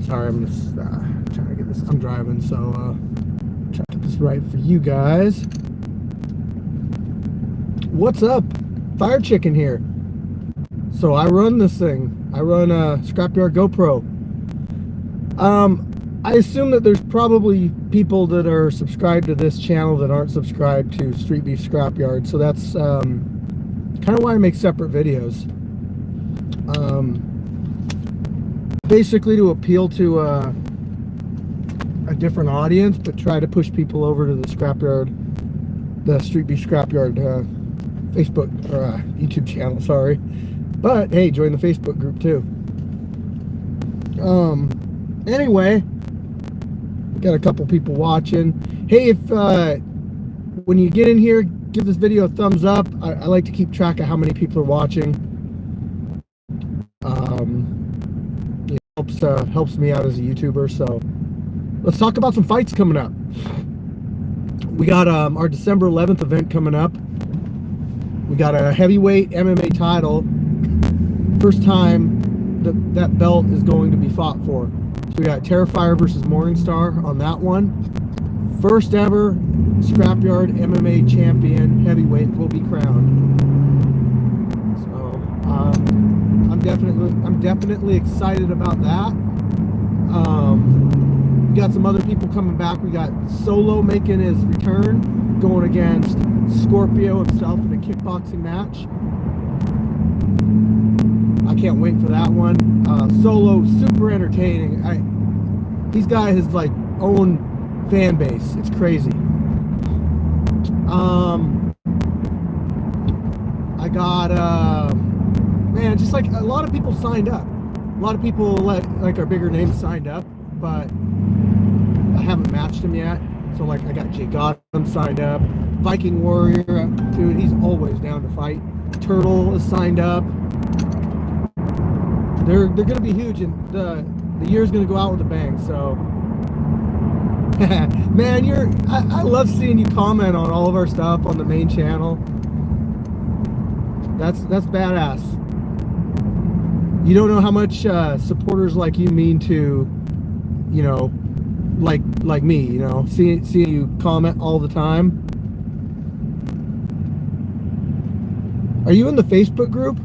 Sorry, I'm just trying to get this. I'm driving, so trying to get this right for you guys. What's up? Fire Chicken here. So I run this thing. I run a Scrapyard GoPro. I assume that there's probably people that are subscribed to this channel that aren't subscribed to Streetbeefs Scrapyard. So that's kind of why I make separate videos. Basically to appeal to a different audience, but try to push people over to the Scrapyard, the Streetbeefs Scrapyard Facebook or YouTube channel. Sorry, but hey, join the Facebook group too. Anyway, got a couple people watching. Hey, if when you get in here, give this video a thumbs up. I like to keep track of how many people are watching. It helps me out as a YouTuber. So let's talk about some fights coming up. We got our December 11th event coming up. We got a heavyweight MMA title. First time that belt is going to be fought for. So we got Terrifier versus Morningstar on that one. First ever Scrapyard MMA champion heavyweight will be crowned. So I'm definitely excited about that. We got some other people coming back. We got Solo making his return, going against Scorpio himself in a kickboxing match. I can't wait for that one. Solo, super entertaining. These guys his like own fan base. It's crazy. I got man, just like a lot of people signed up. A lot of people like our bigger names signed up, but I haven't matched them yet. So like I got Jay Gotham signed up, Viking Warrior, dude, he's always down to fight. Turtle is signed up. They're gonna be huge, and the year's gonna go out with a bang. So man, I love seeing you comment on all of our stuff on the main channel. That's badass. You don't know how much supporters like you mean to, you know, like me, you know, seeing you comment all the time. Are you in the Facebook group?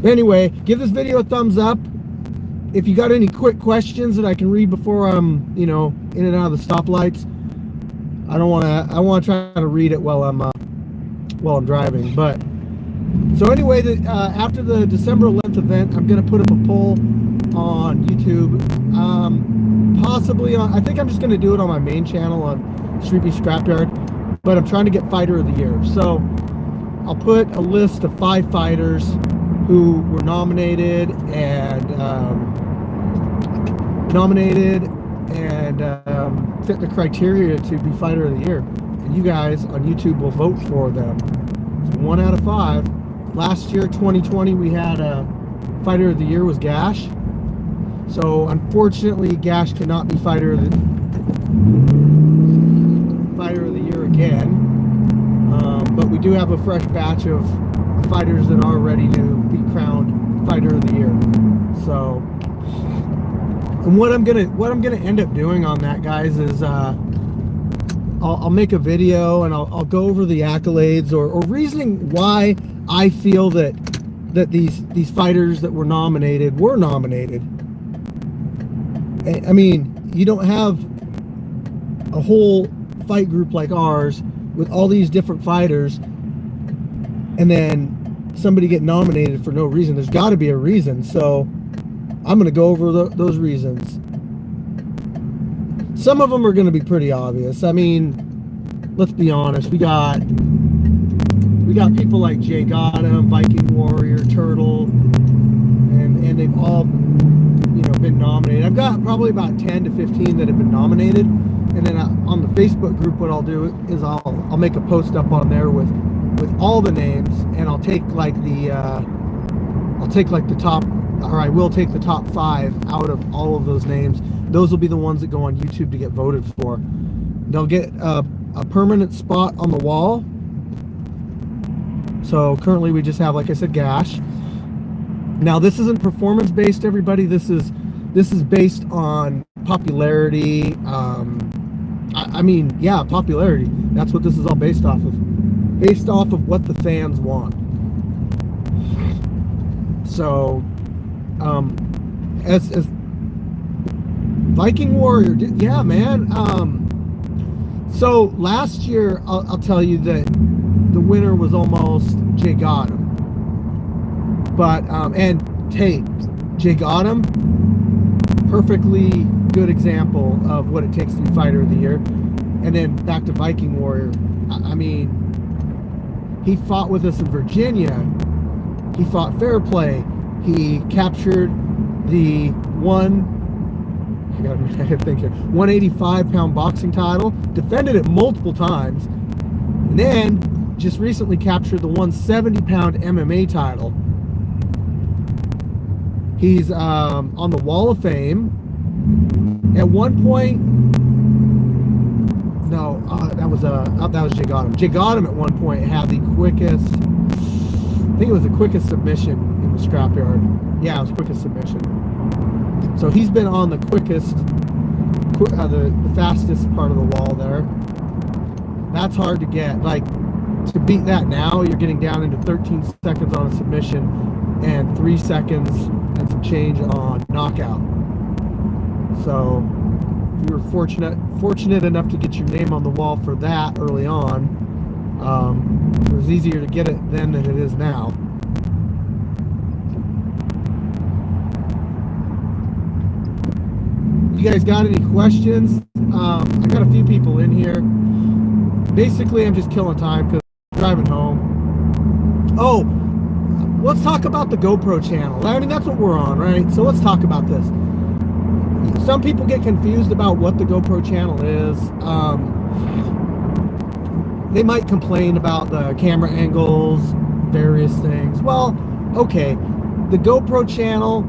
Anyway, give this video a thumbs up. If you got any quick questions that I can read before I'm, you know, in and out of the stoplights, I want to try to read it while I'm driving. But so anyway, after the December 11th event, I'm gonna put up a poll on YouTube. Possibly on, I think I'm just gonna do it on my main channel on Streetbeefs Scrapyard, but I'm trying to get Fighter of the Year. So I'll put a list of 5 fighters who were nominated and fit the criteria to be Fighter of the Year. And you guys on YouTube will vote for them. So 1 out of 5. Last year, 2020, we had a Fighter of the Year was Gash. So unfortunately, Gash cannot be Fighter of the Year again. But we do have a fresh batch of fighters that are ready to be crowned Fighter of the Year. So, and what I'm gonna end up doing on that, guys, is I'll make a video and I'll go over the accolades or reasoning why I feel that these fighters that were nominated. I mean, you don't have a whole fight group like ours with all these different fighters and then somebody get nominated for no reason. There's got to be a reason. So I'm going to go over those reasons. Some of them are going to be pretty obvious. I mean, let's be honest. We got people like Jay Gotham, Viking Warrior, Turtle, and they've all, you know, been nominated. I've got probably about 10 to 15 that have been nominated. And then on the Facebook group, what I'll do is I'll make a post up on there with all the names, and I'll take like the top, or I will take the top 5 out of all of those names. Those will be the ones that go on YouTube to get voted for. They'll get a permanent spot on the wall. So currently we just have, like I said, Gash. Now, this isn't performance based, everybody. This is based on popularity. I mean, yeah, popularity. That's what this is all based off of. Based off of what the fans want. So, as Viking Warrior, yeah, man. So last year, I'll tell you that the winner was almost Jay Gotham. But, and hey, Jay Gotham, perfectly good example of what it takes to be fighter of the year. And then back to Viking Warrior. I mean, he fought with us in Virginia. He fought fair play. He captured the 185-pound boxing title, defended it multiple times, and then just recently captured the 170-pound MMA title. He's on the Wall of Fame. At one point, no, that was Jay Gotham. Jay Gotham at one point had the quickest, I think it was the quickest submission in the Scrapyard. Yeah, it was the quickest submission. So he's been on the quickest, the fastest part of the wall there. That's hard to get. Like, to beat that now, you're getting down into 13 seconds on a submission and 3 seconds and some change on knockout. So if you were fortunate enough to get your name on the wall for that early on, it was easier to get it then than it is now. You guys got any questions? I got a few people in here. Basically, I'm just killing time because I'm driving home. Oh, let's talk about the GoPro channel. I mean, that's what we're on, right? So let's talk about this. Some people get confused about what the GoPro channel is. They might complain about the camera angles, various things. Well, okay. The GoPro channel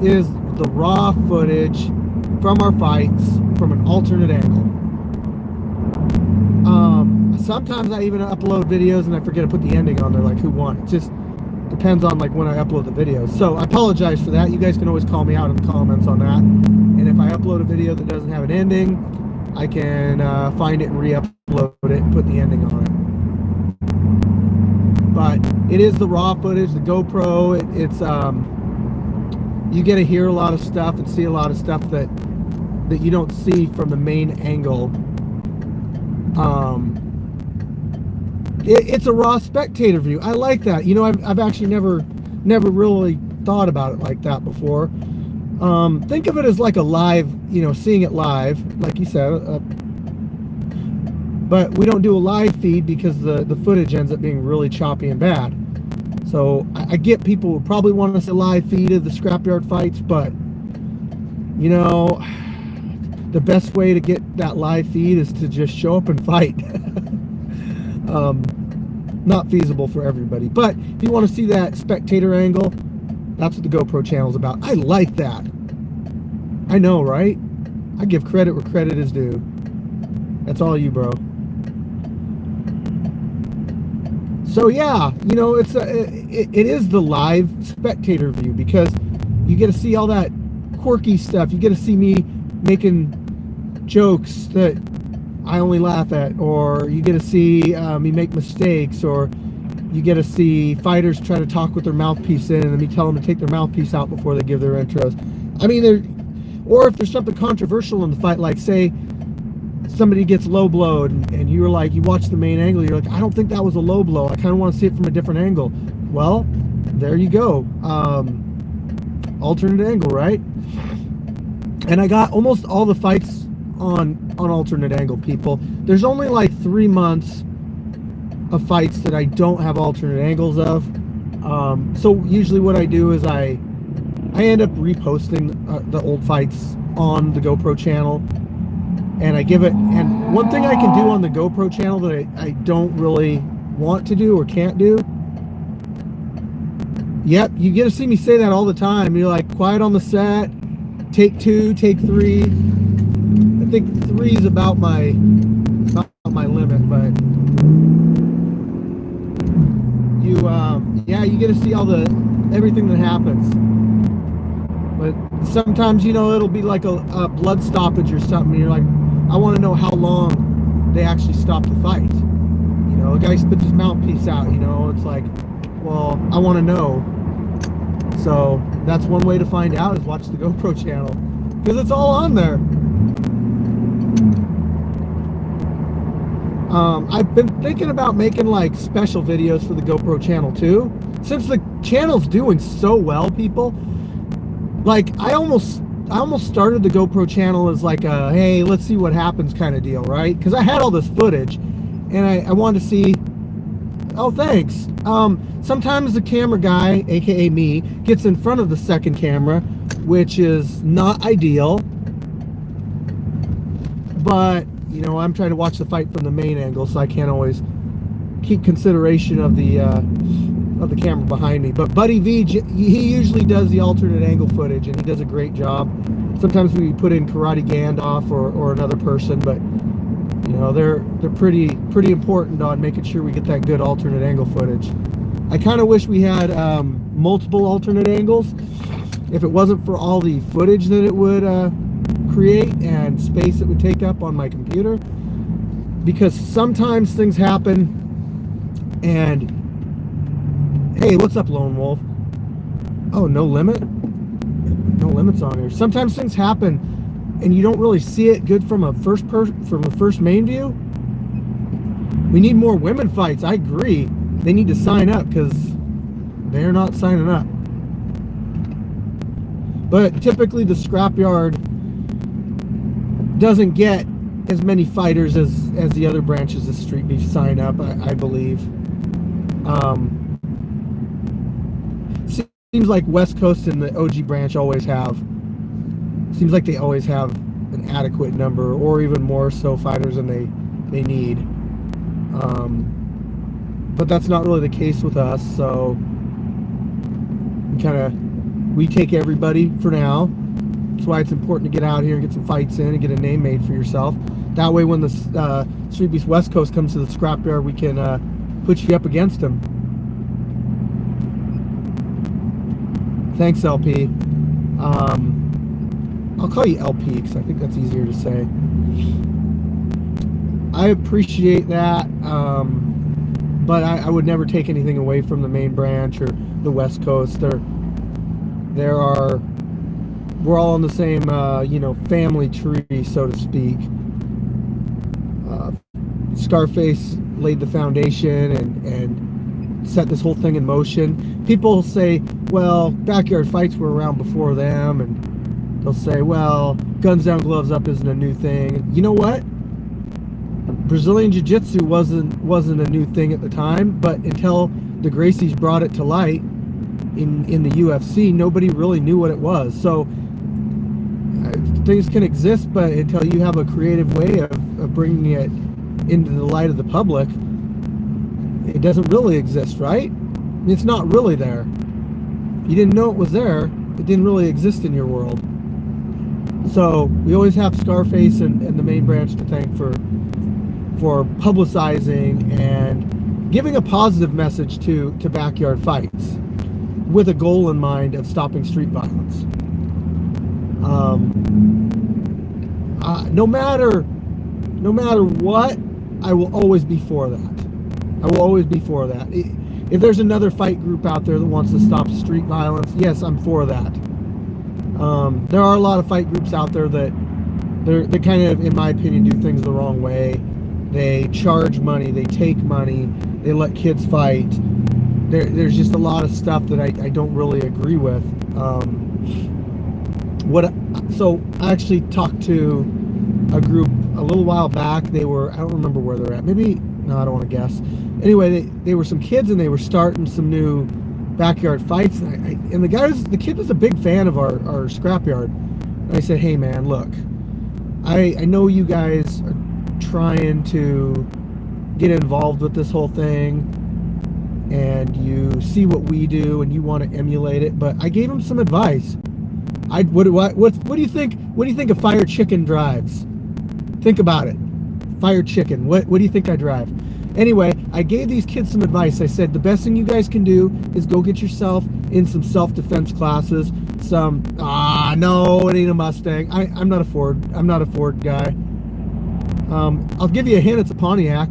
is the raw footage from our fights from an alternate angle. Sometimes I even upload videos and I forget to put the ending on there, like who won. It just depends on like when I upload the videos. So I apologize for that. You guys can always call me out in the comments on that. And if I upload a video that doesn't have an ending, I can find it and re-upload it and put the ending on it. But it is the raw footage, the GoPro. It's you get to hear a lot of stuff and see a lot of stuff that you don't see from the main angle. It's a raw spectator view. I like that. You know, I've actually never really thought about it like that before. Think of it as like a live, you know, seeing it live, like you said. But we don't do a live feed because the footage ends up being really choppy and bad. So I get people who probably want to see a live feed of the Scrapyard fights, but you know, the best way to get that live feed is to just show up and fight. Not feasible for everybody, but if you want to see that spectator angle, that's what the GoPro channel is about. I like that. I know, right? I give credit where credit is due. That's all you, bro. So yeah, you know, it is the live spectator view because you get to see all that quirky stuff. You get to see me making jokes that I only laugh at, or you get to see me make mistakes, or you get to see fighters try to talk with their mouthpiece in and me tell them to take their mouthpiece out before they give their intros. I mean, or if there's something controversial in the fight, like say somebody gets low blowed and you're like, you watch the main angle, you're like, I don't think that was a low blow. I kind of want to see it from a different angle. Well, there you go. Alternate angle, right? And I got almost all the fights on alternate angle, people. There's only like 3 months of fights that I don't have alternate angles of. So usually what I do is I end up reposting the old fights on the GoPro channel, and I give it. And one thing I can do on the GoPro channel that I don't really want to do or can't do. Yep, you get to see me say that all the time. You're like, quiet on the set, take 2, take 3. I think 3 is about my limit, but you yeah, you get to see all the everything that happens. But sometimes, you know, it'll be like a blood stoppage or something. And you're like, I want to know how long they actually stopped the fight. You know, a guy spits his mouthpiece out, you know, it's like, well, I want to know. So that's one way to find out, is watch the GoPro channel, because it's all on there. I've been thinking about making like special videos for the GoPro channel too, since the channel's doing so well, people. Like, I almost started the GoPro channel as like a, hey, let's see what happens kind of deal, right? Because I had all this footage, and I wanted to see. Oh, thanks. Sometimes the camera guy, aka me, gets in front of the second camera, which is not ideal. But, you know, I'm trying to watch the fight from the main angle, so I can't always keep consideration of the camera behind me. But Buddy V, he usually does the alternate angle footage, and he does a great job. Sometimes we put in Karate Gandalf or another person, but you know, they're pretty important on making sure we get that good alternate angle footage. I kind of wish we had multiple alternate angles. If it wasn't for all the footage that it would create and space it would take up on my computer, because sometimes things happen. And hey, what's up, Lone Wolf? Oh, no limit? No limits on here. Sometimes things happen and you don't really see it good from a first main view. We need more women fights. I agree. They need to sign up, because they're not signing up. But typically the Scrapyard doesn't get as many fighters as the other branches of Streetbeefs sign up, I believe. Seems like West Coast and the OG branch always have. Seems like they always have an adequate number, or even more so, fighters than they need. But that's not really the case with us, so we take everybody for now. That's why it's important to get out here and get some fights in and get a name made for yourself. That way when the Streetbeefs West Coast comes to the Scrapyard, we can put you up against them. Thanks, LP. I'll call you LP because I think that's easier to say. I appreciate that, but I would never take anything away from the main branch or the West Coast. We're all on the same, you know, family tree, so to speak. Scarface laid the foundation and set this whole thing in motion. People say, well, backyard fights were around before them, and they'll say, well, guns down, gloves up isn't a new thing. You know what? Brazilian Jiu-Jitsu wasn't a new thing at the time, but until the Gracies brought it to light in the UFC, nobody really knew what it was. So things can exist, but until you have a creative way of bringing it into the light of the public, it doesn't really exist, right? It's not really there. You didn't know it was there. It didn't really exist in your world. So we always have Scarface and the main branch to thank for publicizing and giving a positive message to backyard fights with a goal in mind of stopping street violence. No matter what, I will always be for that. I will always be for that. If there's another fight group out there that wants to stop street violence, yes, I'm for that. There are a lot of fight groups out there that they kind of, in my opinion, do things the wrong way. They charge money, they take money, they let kids fight. There's just a lot of stuff that I don't really agree with. So I actually talked to a group a little while back. I don't remember where they're at. Maybe, no, I don't want to guess. Anyway, they were some kids and they were starting some new backyard fights. And the kid was a big fan of our Scrapyard. And I said, hey man, look, I know you guys are trying to get involved with this whole thing, and you see what we do and you want to emulate it, but I gave him some advice. What do you think? What do you think a fire chicken drives? Think about it. Fire chicken. What do you think I drive? Anyway, I gave these kids some advice. I said, the best thing you guys can do is go get yourself in some self-defense classes. No, it ain't a Mustang. I'm not a Ford guy. I'll give you a hint, it's a Pontiac.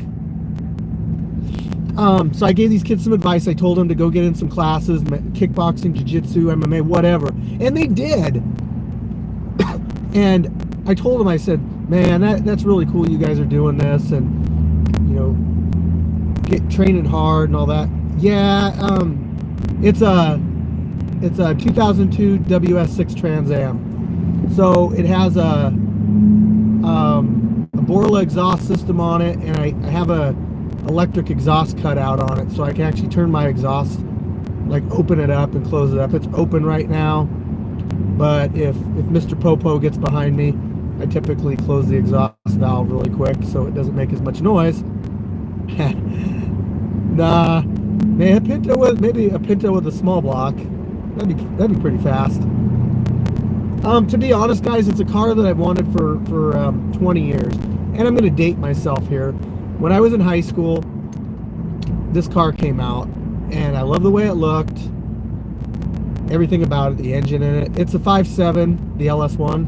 So I gave these kids some advice. I told them to go get in some classes, kickboxing, jiu-jitsu, MMA, whatever. And they did. And I told them, I said, man, that's really cool you guys are doing this, and, you know, training hard and all that. Yeah, it's a 2002 WS6 Trans Am. So it has a Borla exhaust system on it, and I have a electric exhaust cutout on it, so I can actually turn my exhaust, like open it up and close it up. It's open right now, but if Mr. Popo gets behind me, I typically close the exhaust valve really quick so it doesn't make as much noise. Nah, maybe a Pinto with a small block. That'd be pretty fast. To be honest, guys, it's a car that I've wanted for 20 years, and I'm going to date myself here. When I was in high school, this car came out, and I love the way it looked, everything about it, the engine in it. It's a 5.7, the LS1.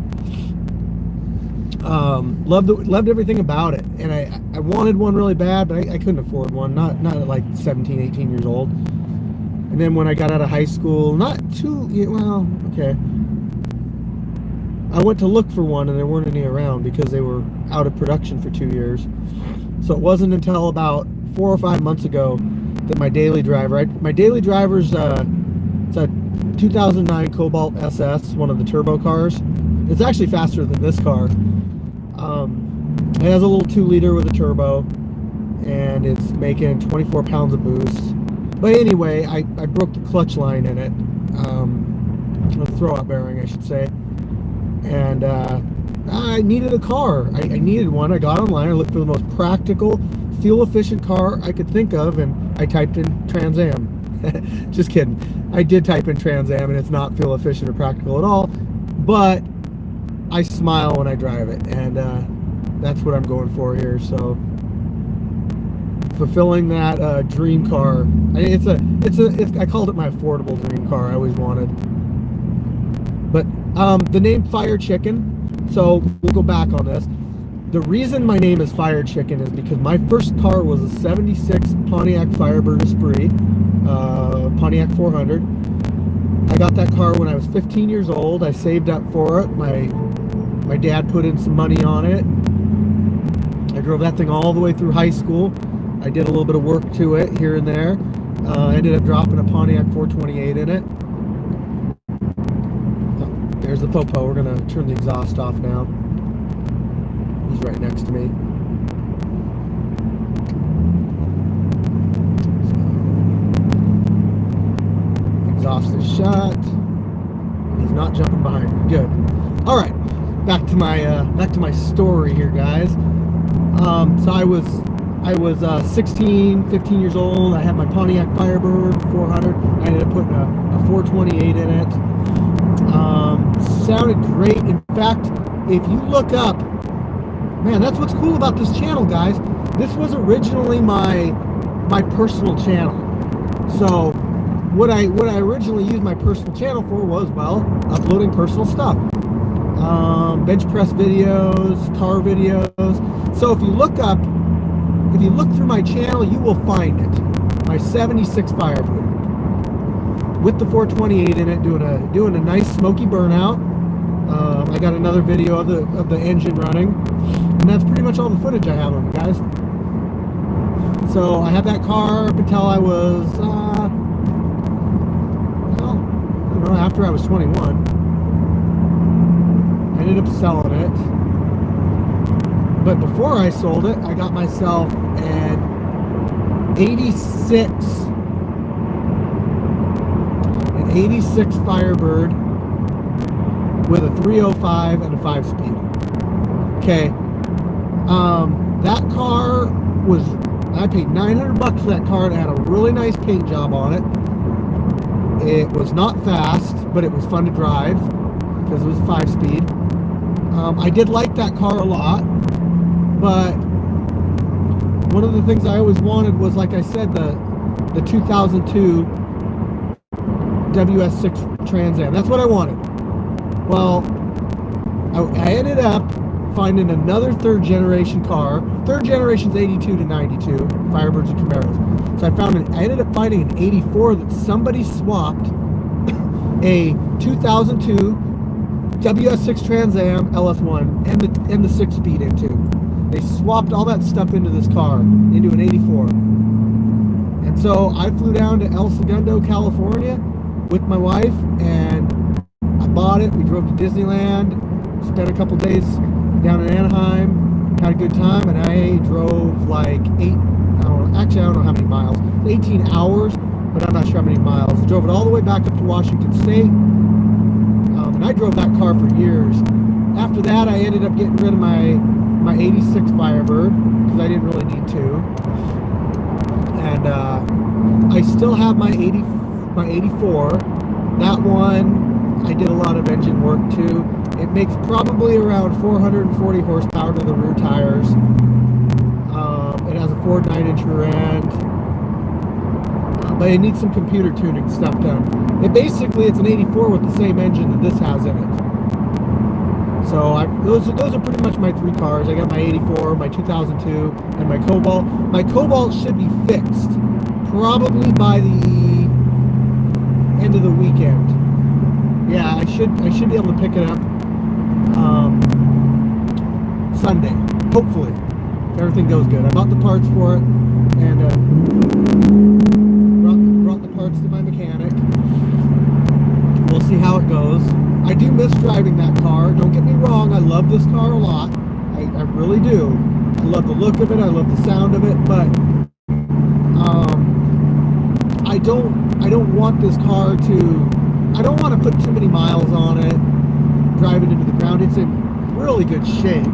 Loved everything about it, and I wanted one really bad, but I couldn't afford one, not at like 17, 18 years old. And then when I got out of high school, I went to look for one, and there weren't any around because they were out of production for 2 years. So it wasn't until about 4 or 5 months ago that my daily driver's it's a 2009 Cobalt SS, one of the turbo cars. It's actually faster than this car. It has a little 2-liter with a turbo, and it's making 24 pounds of boost. But anyway, I broke the clutch line in it, the throwout bearing, I should say. And I needed a car. I needed one. I got online. I looked for the most practical, fuel-efficient car I could think of, and I typed in Trans Am. Just kidding. I did type in Trans Am, and it's not fuel-efficient or practical at all. But I smile when I drive it, and that's what I'm going for here. So, fulfilling that dream car. I called it my affordable dream car I always wanted. But the name Fire Chicken, so we'll go back on this. The reason my name is Fire Chicken is because my first car was a 76 Pontiac Firebird Esprit, Pontiac 400. I got that car when I was 15 years old. I saved up for it. My dad put in some money on it. I drove that thing all the way through high school. I did a little bit of work to it here and there. I ended up dropping a Pontiac 428 in it. There's the Popo. We're going to turn the exhaust off now. He's right next to me. So, exhaust is shut. He's not jumping behind me. Good. All right. Back to my story here, guys. So I was 16, 15 years old. I had my Pontiac Firebird 400. I ended up putting a 428 in it. Sounded great. In fact, if you look up, man, that's what's cool about this channel, guys. This was originally my personal channel. So what I originally used my personal channel for was, well, uploading personal stuff. Bench press videos, car videos. So if you look through my channel, you will find it. My 76 Firebird with the 428 in it, doing a nice smoky burnout. I got another video of the engine running, and that's pretty much all the footage I have of it, guys. So I had that car up until I was, after I was 21. I ended up selling it. But before I sold it, I got myself an 86 Firebird with a 305 and a 5-speed. Okay. That car I paid $900 for that car. It had a really nice paint job on it. It was not fast, but it was fun to drive because it was a 5-speed. I did like that car a lot, but one of the things I always wanted was, like I said, the 2002 WS6 Trans Am. That's what I wanted. Well, I ended up finding another third generation car. Third generation's 82 to 92 Firebirds and Camaros. So I ended up finding an 84 that somebody swapped a 2002 WS6 Trans Am LS1 and the 6-speed into. They swapped all that stuff into this car, into an 84. And so I flew down to El Segundo, California with my wife, and I bought it. We drove to Disneyland, spent a couple days down in Anaheim, had a good time, and I drove like I don't know how many miles, 18 hours, but I'm not sure how many miles. I drove it all the way back up to Washington State, and I drove that car for years. After that, I ended up getting rid of my 86 Firebird, because I didn't really need to. And I still have my 84. That one, I did a lot of engine work too. It makes probably around 440 horsepower to the rear tires. It has a Ford 9-inch rear end. But it needs some computer tuning stuff done. It's an 84 with the same engine that this has in it. So those are pretty much my three cars. I got my 84, my 2002, and my Cobalt. My Cobalt should be fixed probably by the end of the weekend. Yeah, I should be able to pick it up Sunday, hopefully, if everything goes good. I bought the parts for it, and brought the parts to my mechanic. We'll see how it goes. I do miss driving that car. Don't get me wrong, I love this car a lot. I really do. I love the look of it, I love the sound of it, but I don't want this car to, I don't want to put too many miles on it, drive it into the ground. It's in really good shape.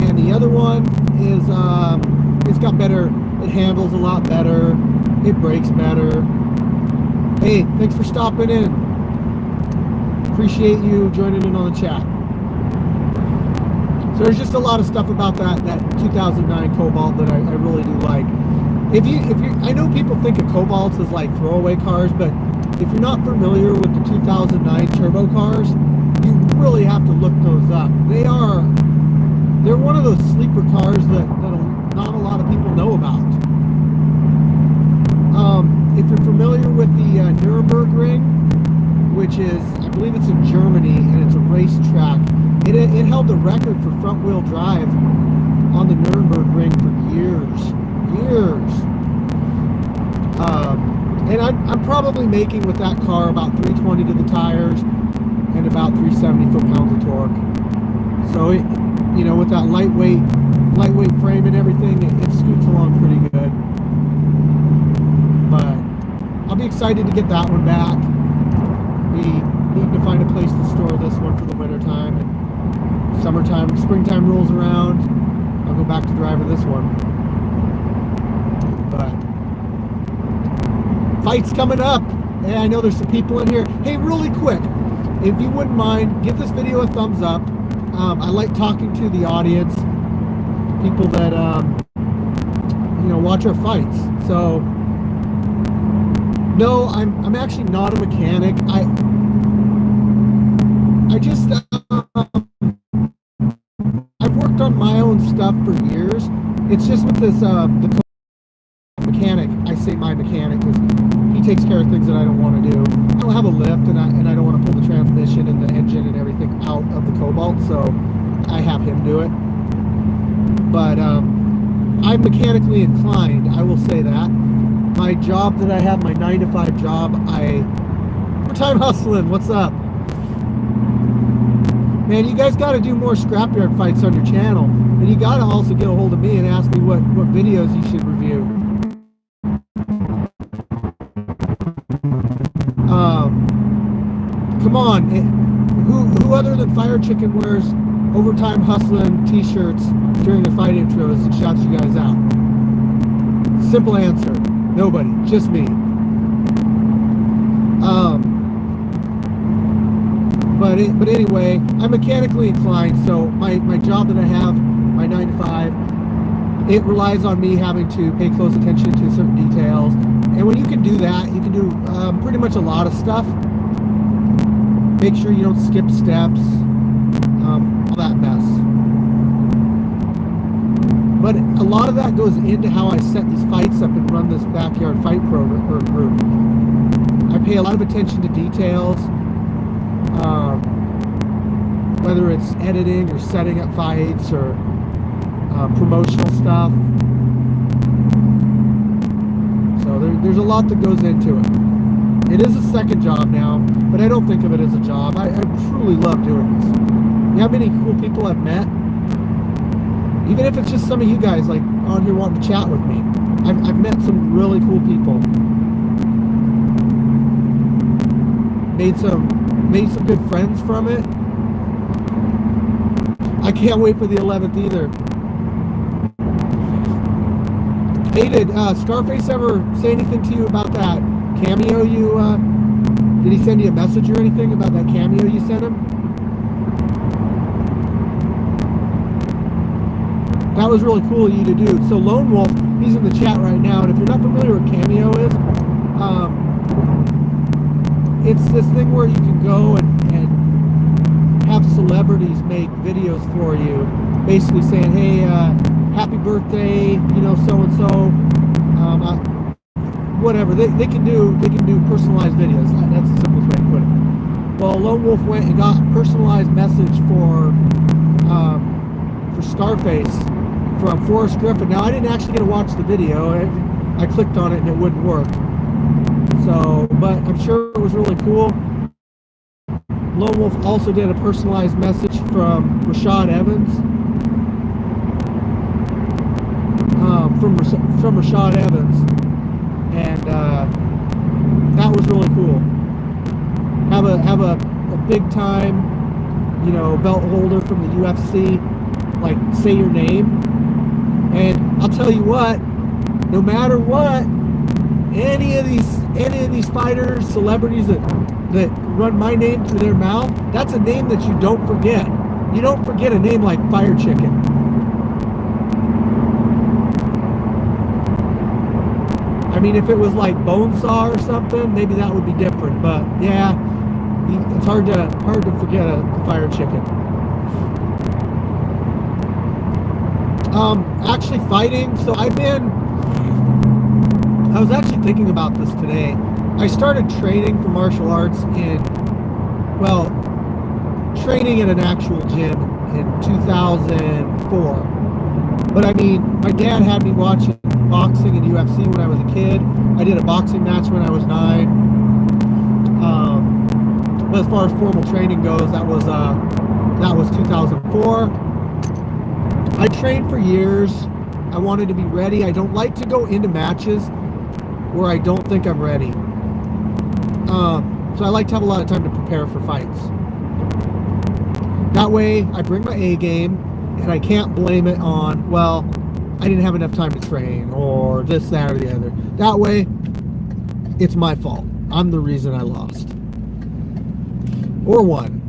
And the other one is, it's got better, it handles a lot better, it brakes better. Hey, thanks for stopping in. Appreciate you joining in on the chat. So there's just a lot of stuff about that 2009 Cobalt that I really do like. If you, I know people think of Cobalts as like throwaway cars, but if you're not familiar with the 2009 turbo cars, you really have to look those up. They're one of those sleeper cars that not a lot of people know about. If you're familiar with the Nürburgring, which is, I believe it's in Germany, and it's a racetrack. It held the record for front-wheel drive on the Nürburgring for years. And I'm probably making with that car about 320 to the tires and about 370 foot-pounds of torque. So it, with that lightweight frame and everything, it scoots along pretty good. But I'll be excited to get that one back. We need to find a place to store this one for the winter time, and springtime rolls around, I'll go back to driving this one. But fight's coming up, and I know there's some people in here. Hey, really quick, if you wouldn't mind, give this video a thumbs up. I like talking to the audience, people that watch our fights. So no, I'm actually not a mechanic. I just I've worked on my own stuff for years. It's just with this the mechanic. I say my mechanic because he takes care of things that I don't want to do. I don't have a lift, and I don't want to pull the transmission and the engine and everything out of the Cobalt, so I have him do it. But I'm mechanically inclined, I will say that. My job that I have, my 9-to-5 job, we're time hustling. What's up? Man, you guys got to do more Scrapyard fights on your channel. And you got to also get a hold of me and ask me what videos you should review. Come on. Who other than Fire Chicken wears overtime hustling t-shirts during the fight intros and shouts you guys out? Simple answer. Nobody. Just me. But anyway, I'm mechanically inclined, so my job that I have, my 9-to-5, it relies on me having to pay close attention to certain details. And when you can do that, you can do pretty much a lot of stuff. Make sure you don't skip steps, all that mess. But a lot of that goes into how I set these fights up and run this backyard fight program or group. I pay a lot of attention to details, whether it's editing or setting up fights or promotional stuff. So there's a lot that goes into it. It is a second job now, but I don't think of it as a job. I truly love doing this. You know how many cool people I've met? Even if it's just some of you guys like on here wanting to chat with me. I've met some really cool people. Made some good friends from it. I can't wait for the 11th either. Hey, did Scarface ever say anything to you about that cameo you, did he send you a message or anything about that cameo you sent him? That was really cool of you to do. So Lone Wolf, he's in the chat right now, and if you're not familiar with Cameo is, it's this thing where you can go and have celebrities make videos for you, basically saying, hey, happy birthday, you know, so-and-so, whatever. They can do personalized videos. That's the simplest way to put it. Well, Lone Wolf went and got a personalized message for Scarface from Forrest Griffin. Now, I didn't actually get to watch the video. I clicked on it and it wouldn't work. So, but I'm sure it was really cool. Lone Wolf also did a personalized message from Rashad Evans. From Rashad Evans. And that was really cool. Have a big time, you know, belt holder from the UFC, like, say your name. And I'll tell you what, no matter what, any of these fighters, celebrities that run my name through their mouth, that's a name that you don't forget. You don't forget a name like Fire Chicken. I mean, if it was like Bonesaw or something, maybe that would be different. But yeah, it's hard to forget a Fire Chicken. Actually fighting. So I was actually thinking about this today. I started training for martial arts training at an actual gym in 2004. But I mean, my dad had me watching boxing and UFC when I was a kid. I did a boxing match when I was 9. But as far as formal training goes, that was 2004. I trained for years. I wanted to be ready. I don't like to go into matches where I don't think I'm ready. So I like to have a lot of time to prepare for fights. That way, I bring my A game, and I can't blame it on, well, I didn't have enough time to train, or this, that, or the other. That way, it's my fault. I'm the reason I lost. Or won.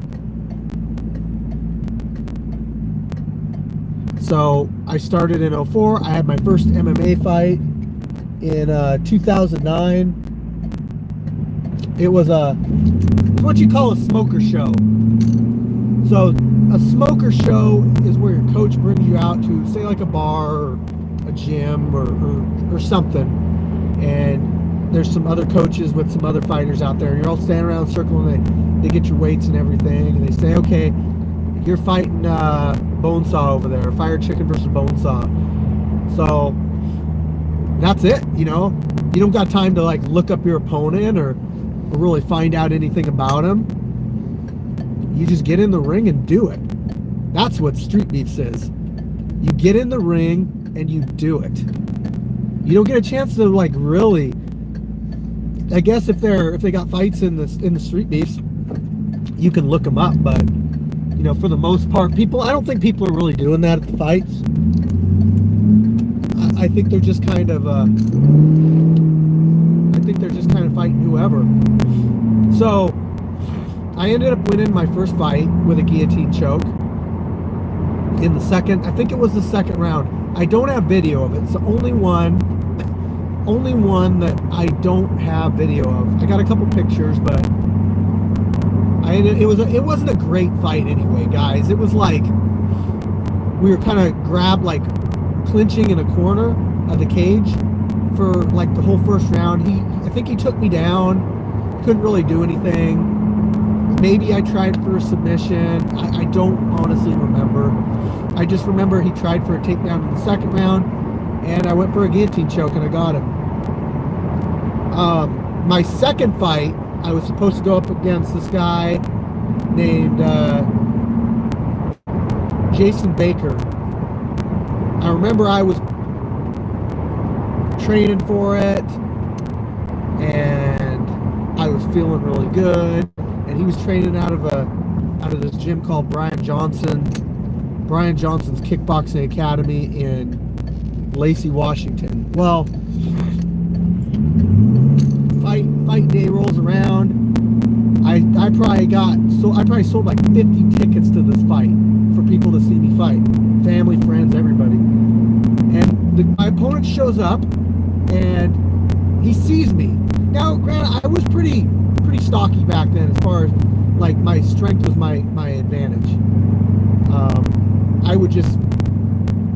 So, I started in 04. I had my first MMA fight in 2009. It was what you call a smoker show. So a smoker show is where your coach brings you out to, say, like a bar or a gym or something, and there's some other coaches with some other fighters out there, and you're all standing around in a circle, and they get your weights and everything, and they say, okay, you're fighting Bonesaw over there, Fire Chicken versus Bonesaw. So that's it, you know. You don't got time to like look up your opponent or really find out anything about him. You just get in the ring and do it. That's what Streetbeefs is. You get in the ring and you do it. You don't get a chance to like really. I guess if they got fights in the Streetbeefs, you can look them up. But you know, for the most part, I don't think people are really doing that at the fights. I think they're just kind of fighting whoever. So I ended up winning my first fight with a guillotine choke in the second, I think it was the second round. I don't have video of it. It's the only one that I don't have video of. I got a couple pictures, but it wasn't a great fight anyway, guys. It was like we were kind of grabbed, like clinching in a corner of the cage for like the whole first round. I think he took me down. Couldn't really do anything. Maybe I tried for a submission. I don't honestly remember. I just remember he tried for a takedown in the second round, and I went for a guillotine choke and I got him. My second fight, I was supposed to go up against this guy named Jason Baker. I remember I was training for it, and I was feeling really good. And he was training out of this gym called Brian Johnson's Kickboxing Academy in Lacey, Washington. Well, fight day rolls around. I probably sold like 50 tickets to this fight for people to see me fight, family, friends, everybody. And my opponent shows up, and he sees me. Now, granted, I was pretty stocky back then, as far as like my strength was my advantage. I would just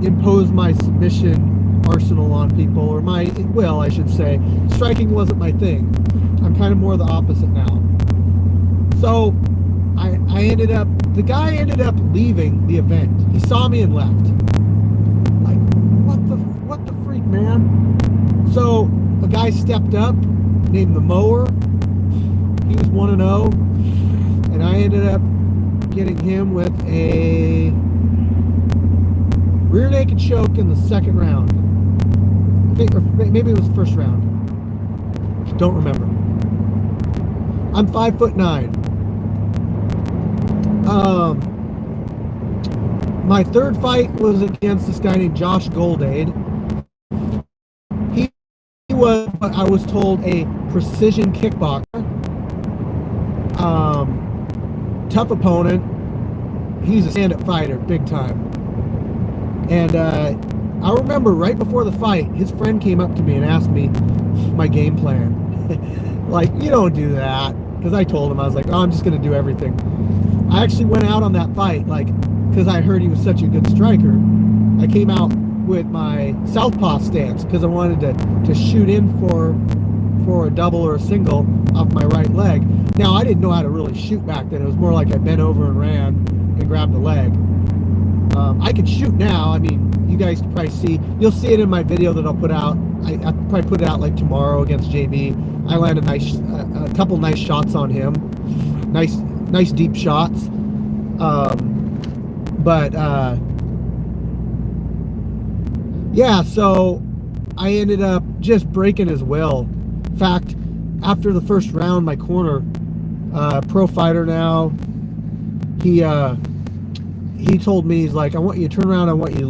impose my submission arsenal on people, or I should say, striking wasn't my thing. I'm kind of more the opposite now. So the guy ended up leaving the event. He saw me and left. Like, what the freak, man? So a guy stepped up named the Mower. He was 1-0, and I ended up getting him with a rear naked choke in the second round. Or maybe it was the first round. Don't remember. I'm 5'9". My third fight was against this guy named Josh Goldade. He was, I was told, a precision kickboxer. Tough opponent. He's a stand-up fighter, big time. And I remember right before the fight, his friend came up to me and asked me my game plan. Like, you don't do that. Because I told him, I was like, oh, I'm just going to do everything. I actually went out on that fight, like, because I heard he was such a good striker. I came out with my southpaw stance because I wanted to shoot in for a double or a single off my right leg. Now, I didn't know how to really shoot back then. It was more like I bent over and ran and grabbed the leg. I can shoot now. I mean, you guys can probably see. You'll see it in my video that I'll put out. I'll probably put it out like tomorrow against JB. I landed a couple nice shots on him. Nice deep shots. Yeah, so I ended up just breaking his will. In fact, after the first round, my corner, pro fighter now, he told me, he's like, I want you to turn around, I want you to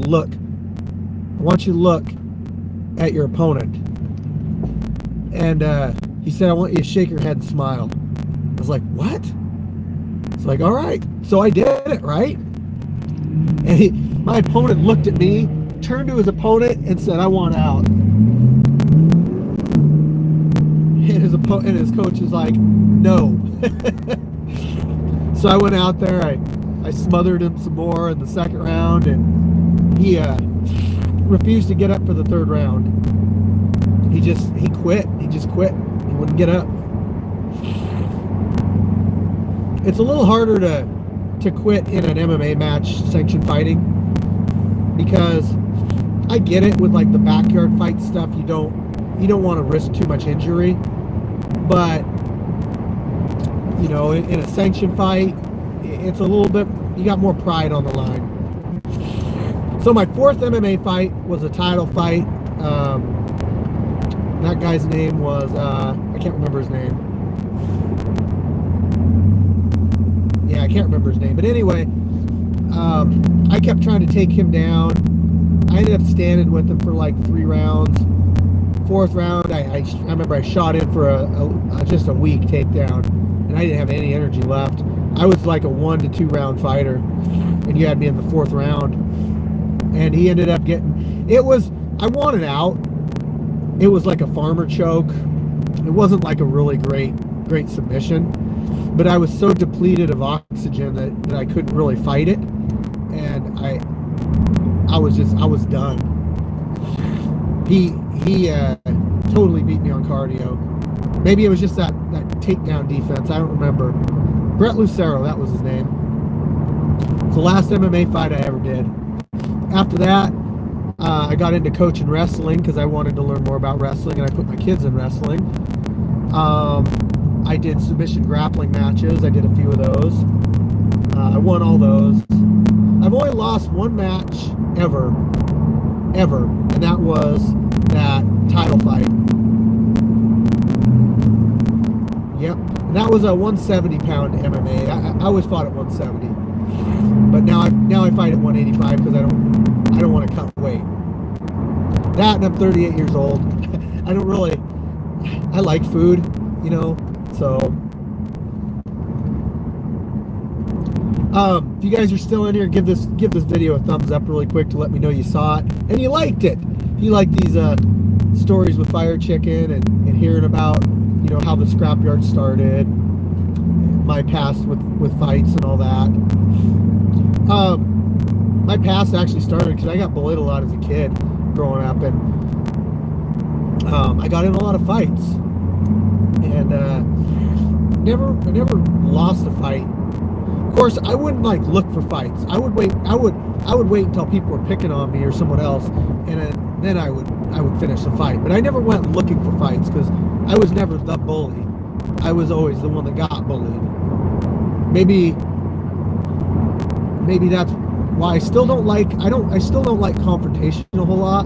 look at your opponent. And he said, I want you to shake your head and smile. I was like, what? It's like, all right. So I did it, right? And my opponent looked at me, turned to his opponent, and said, I want out. And his coach is like, no. So I went out there, I smothered him some more in the second round, and he refused to get up for the third round. He quit. He just quit. He wouldn't get up. It's a little harder to quit in an MMA match, sanctioned fighting, because I get it with like the backyard fight stuff. You don't want to risk too much injury, but you know, in a sanctioned fight, it's a little bit, you got more pride on the line. So my fourth MMA fight was a title fight. That guy's name was, I can't remember his name. Yeah, I can't remember his name. But anyway, I kept trying to take him down. I ended up standing with him for like 3 rounds. Fourth round, I remember I shot in for just a weak takedown, and I didn't have any energy left. I was like a 1 to 2 round fighter, and you had me in the 4th round. and he ended up getting, I wanted out. It was like a farmer choke. It wasn't like a really great submission, but I was so depleted of oxygen that I couldn't really fight it, and I was done. He totally beat me on cardio. Maybe it was just that takedown defense. I don't remember. Brett Lucero, that was his name. It's the last MMA fight I ever did. After that, I got into coaching wrestling because I wanted to learn more about wrestling, and I put my kids in wrestling. I did submission grappling matches. I did a few of those. I won all those. I've only lost one match ever, and that was that title fight. Yep, and that was a 170-pound MMA. I always fought at 170, but now I fight at 185 because I don't want to cut weight. That, and I'm 38 years old. I like food, so. If you guys are still in here, give this video a thumbs up really quick to let me know you saw it and you liked it. If you like these stories with Fire Chicken and hearing about how the Scrapyard started, my past with fights and all that. My past actually started because I got bullied a lot as a kid growing up, and I got in a lot of fights, and never lost a fight. Of course, I wouldn't look for fights. I would wait until people were picking on me or someone else, and then I would finish the fight. But I never went looking for fights because I was never the bully. I was always the one that got bullied. Maybe that's why I still don't like confrontation a whole lot.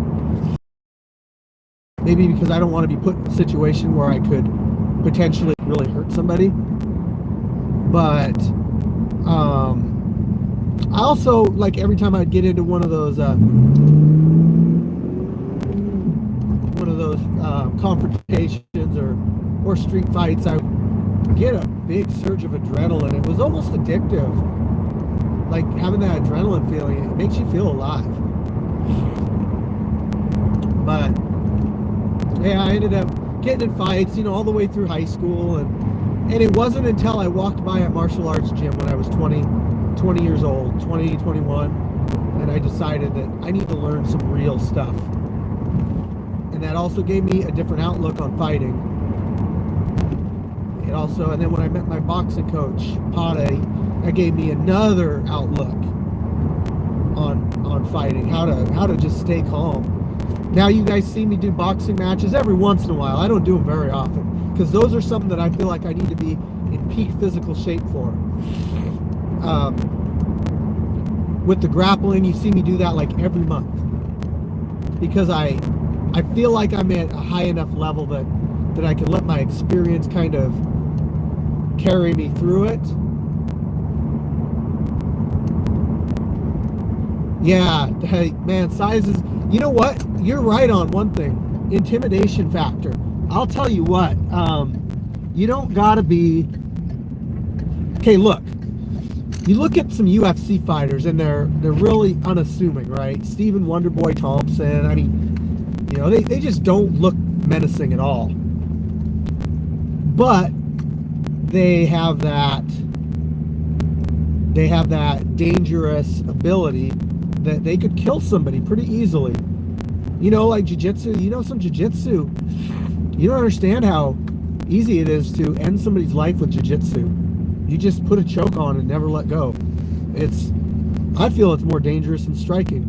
Maybe because I don't want to be put in a situation where I could potentially really hurt somebody. But I also, every time I'd get into one of those confrontations or street fights, I would get a big surge of adrenaline. It was almost addictive. Like having that adrenaline feeling, it makes you feel alive. But yeah, I ended up getting in fights, all the way through high school, and it wasn't until I walked by a martial arts gym when I was 20 years old, 20, 21, and I decided that I need to learn some real stuff. And that also gave me a different outlook on fighting. And then when I met my boxing coach, Pate, that gave me another outlook on fighting, how to just stay calm. Now you guys see me do boxing matches every once in a while. I don't do them very often because those are something that I feel like I need to be in peak physical shape for. With the grappling, you see me do that every month because I feel like I'm at a high enough level that I can let my experience kind of carry me through it. Yeah, hey, man, sizes. You know what? You're right on one thing. Intimidation factor. I'll tell you what. You don't gotta be. Okay, look. You look at some UFC fighters, and they're really unassuming, right? Stephen Wonderboy Thompson. I mean, they just don't look menacing at all. But they have that dangerous ability that they could kill somebody pretty easily. Like jiu-jitsu, some jiu-jitsu. You don't understand how easy it is to end somebody's life with jiu-jitsu. You just put a choke on and never let go. I feel it's more dangerous than striking.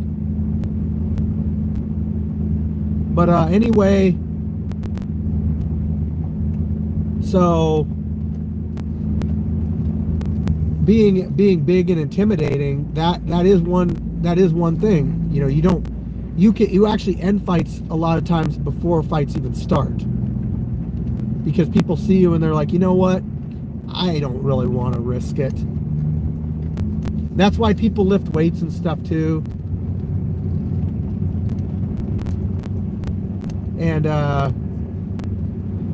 But anyway, so being big and intimidating, that is one thing. You actually end fights a lot of times before fights even start, because people see you and they're like, you know what, I don't really want to risk it. That's why people lift weights and stuff too. And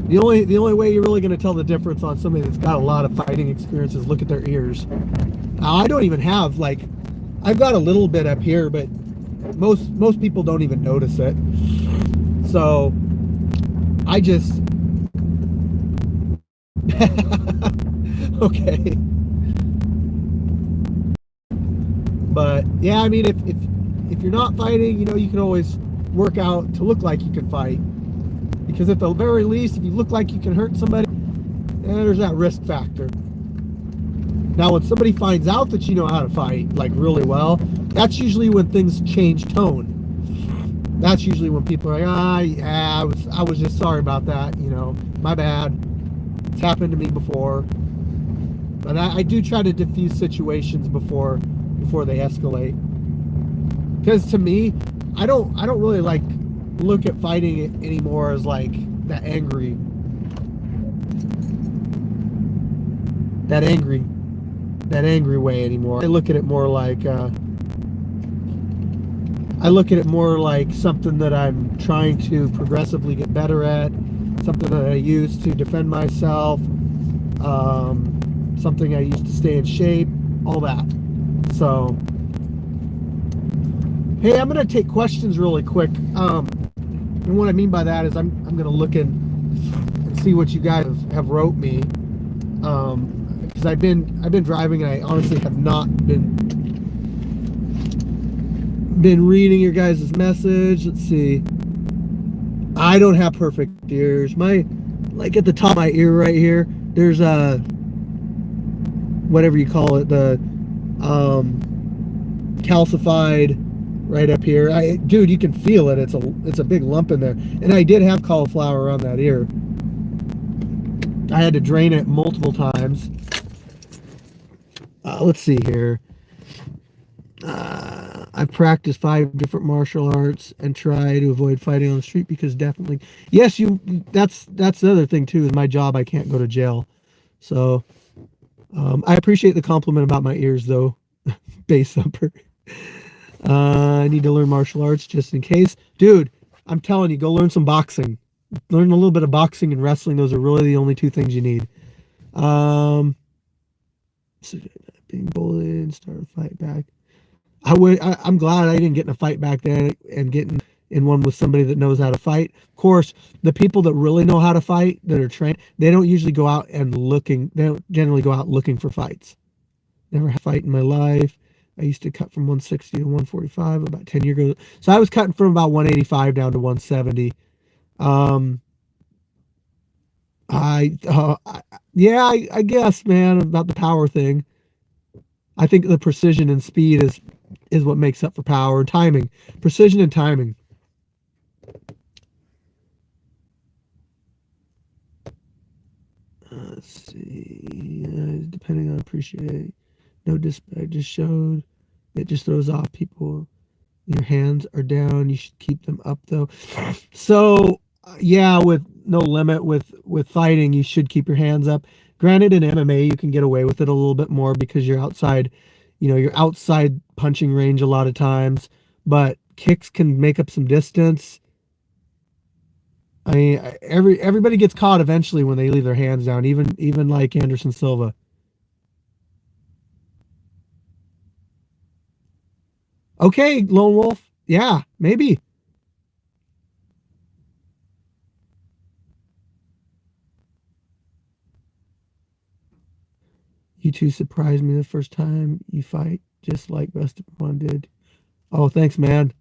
the only way you're really going to tell the difference on somebody that's got a lot of fighting experience is look at their ears. Now, I don't even have I've got a little bit up here, but Most people don't even notice it. So I just okay. But yeah, I mean, if you're not fighting, you know, you can always work out to look like you can fight. Because at the very least, if you look like you can hurt somebody, there's that risk factor. Now, when somebody finds out that you know how to fight, like really well, that's usually when things change tone. That's usually when people are like, yeah, I was just sorry about that, you know, my bad. It's happened to me before. But I do try to diffuse situations before they escalate. Because to me, I don't really like look at fighting anymore as like that angry way anymore. I look at it more like something that I'm trying to progressively get better at, something that I use to defend myself, something I use to stay in shape, all that. So, hey, I'm going to take questions really quick. And what I mean by that is I'm going to look and see what you guys have wrote me. Because I've been driving and I honestly have not been reading your guys' message. Let's see. I don't have perfect ears. Like at the top of my ear right here, there's a whatever you call it, the calcified right up here. Dude, you can feel it. It's a big lump in there. And I did have cauliflower around that ear. I had to drain it multiple times. Let's see here. I've practiced 5 different martial arts and try to avoid fighting on the street because definitely, yes, that's the other thing too, is my job. I can't go to jail. So, I appreciate the compliment about my ears though. Base thumper. I need to learn martial arts just in case. Dude, I'm telling you, go learn some boxing. Learn a little bit of boxing and wrestling. Those are really the only 2 things you need. So being bullied, start a fight back. I'm glad I didn't get in a fight back then and getting in one with somebody that knows how to fight. Of course, the people that really know how to fight, that are trained, they don't usually go out and they don't generally go out looking for fights. Never had a fight in my life. I used to cut from 160 to 145 about 10 years ago. So I was cutting from about 185 down to 170. I guess, man, about the power thing. I think the precision and speed is what makes up for power and timing. Precision and timing. Let's see. Depending on appreciate. No display just showed. It just throws off people. Your hands are down. You should keep them up though. So yeah, with no limit with fighting, you should keep your hands up. Granted, in MMA, you can get away with it a little bit more because you're outside, you're outside punching range a lot of times, but kicks can make up some distance. I mean, everybody gets caught eventually when they leave their hands down, even like Anderson Silva. Okay, Lone Wolf. Yeah, maybe. You two surprised me the first time you fight, just like Rest of One did. Oh, thanks, man.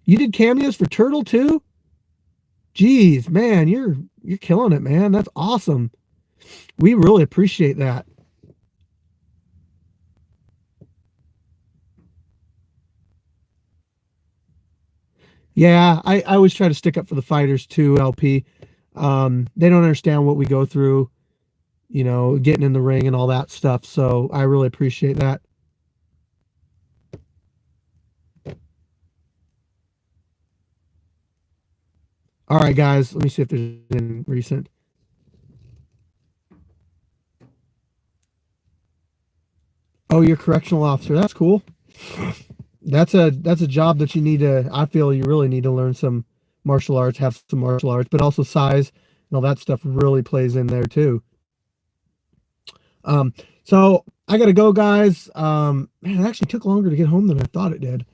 You did cameos for Turtle too? Jeez, man, you're killing it, man. That's awesome. We really appreciate that. Yeah, I always try to stick up for the fighters too, LP. They don't understand what we go through, getting in the ring and all that stuff. So I really appreciate that. All right, guys, let me see if there's any recent. Oh, you're correctional officer. That's cool. That's a job that you need to. I feel you really need to learn some martial arts, have some martial arts, but also size and all that stuff really plays in there too. Um, so I gotta go, guys. Man, it actually took longer to get home than I thought it did.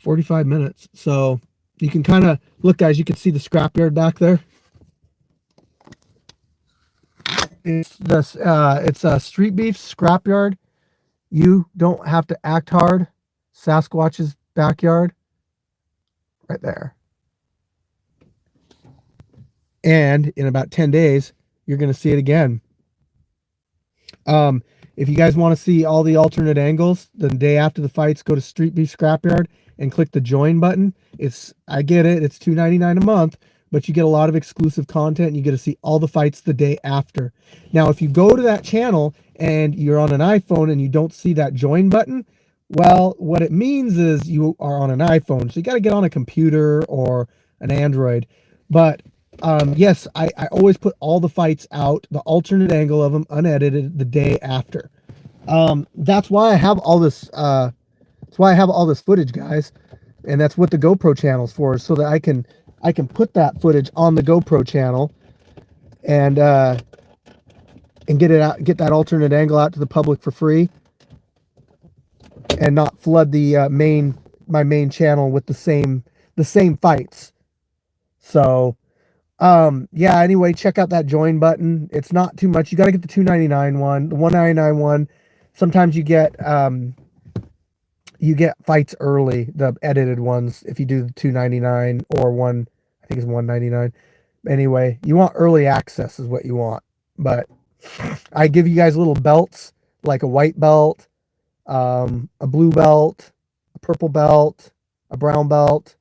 45 minutes. So you can kind of look, guys. You can see the scrapyard back there. It's this. It's a Streetbeefs scrapyard. You don't have to act hard. Sasquatch's backyard. Right there. And in about 10 days, you're going to see it again. If you guys want to see all the alternate angles, the day after the fights, go to Streetbeefs Scrapyard and click the join button. I get it, it's $2.99 a month, but you get a lot of exclusive content and you get to see all the fights the day after. Now, if you go to that channel and you're on an iPhone and you don't see that join button, well, what it means is you are on an iPhone. So you got to get on a computer or an Android. But yes, I always put all the fights out, the alternate angle of them, unedited, the day after. That's why I have all this. That's why I have all this footage, guys, and that's what the GoPro channel is for, so that I can put that footage on the GoPro channel, and get it out, get that alternate angle out to the public for free, and not flood the my main channel with the same fights. So. Yeah, anyway, check out that join button. It's not too much. You got to get the $2.99 one, the $1.99 one. Sometimes you get fights early, the edited ones, if you do the $2.99 or I think it's $1.99. Anyway, you want early access is what you want. But I give you guys little belts, like a white belt, a blue belt, a purple belt, a brown belt.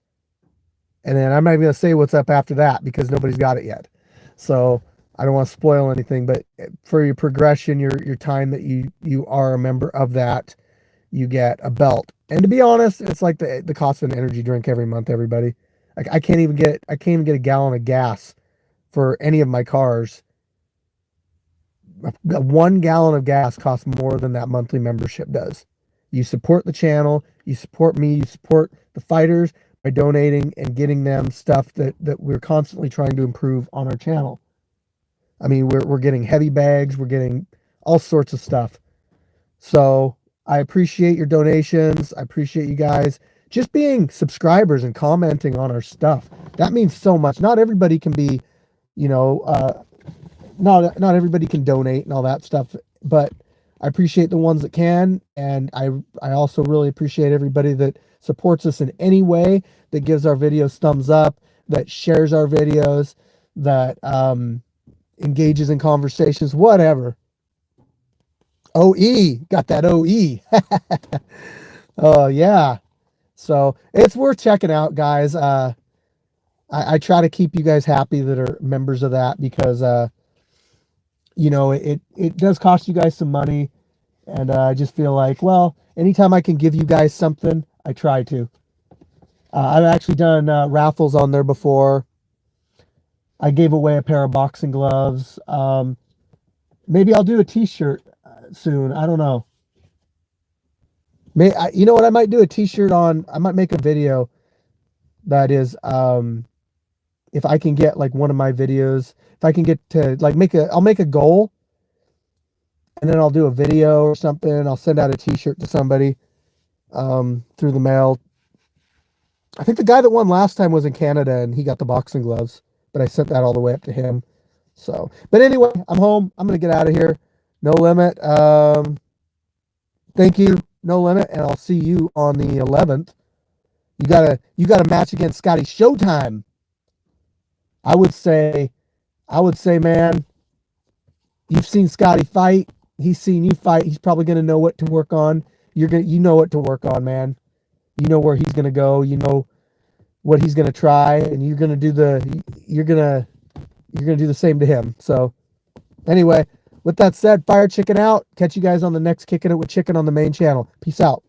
And then I'm not even going to say what's up after that because nobody's got it yet. So I don't want to spoil anything, but for your progression, your time that you are a member of that, you get a belt. And to be honest, it's like the cost of an energy drink every month, everybody. Like I can't even get a gallon of gas for any of my cars. 1 gallon of gas costs more than that monthly membership does. You support the channel, you support me, you support the fighters by donating and getting them stuff that we're constantly trying to improve on our channel. I mean, we're getting heavy bags, we're getting all sorts of stuff. So I appreciate your donations. I appreciate you guys just being subscribers and commenting on our stuff. That means so much. Not everybody can be, not everybody can donate and all that stuff, but I appreciate the ones that can. And I also really appreciate everybody that supports us in any way, that gives our videos thumbs up, that shares our videos, that engages in conversations, whatever. OE, got that OE. Oh yeah. So it's worth checking out, guys. I try to keep you guys happy that are members of that, because it does cost you guys some money, and I just feel like, well, anytime I can give you guys something, I try to. I've actually done raffles on there before. I gave away a pair of boxing gloves. Maybe I'll do a t-shirt soon. I don't know. You know what? I might do a t-shirt on. I might make a video that is, if I can get like one of my videos, if I can get to like I'll make a goal, and then I'll do a video or something. I'll send out a t-shirt to somebody through the mail. I think the guy that won last time was in Canada and he got the boxing gloves, but I sent that all the way up to him. So, but anyway, I'm home. I'm going to get out of here. No Limit. Thank you, No Limit, and I'll see you on the 11th. You got a match against Scotty. Showtime. I would say, man, you've seen Scotty fight. He's seen you fight. He's probably going to know what to work on. You know what to work on, man. You know where he's going to go. You know what he's going to try, and you're going to do the same to him. So anyway, with that said, fire chicken out. Catch you guys on the next Kicking It with Chicken on the main channel. Peace out.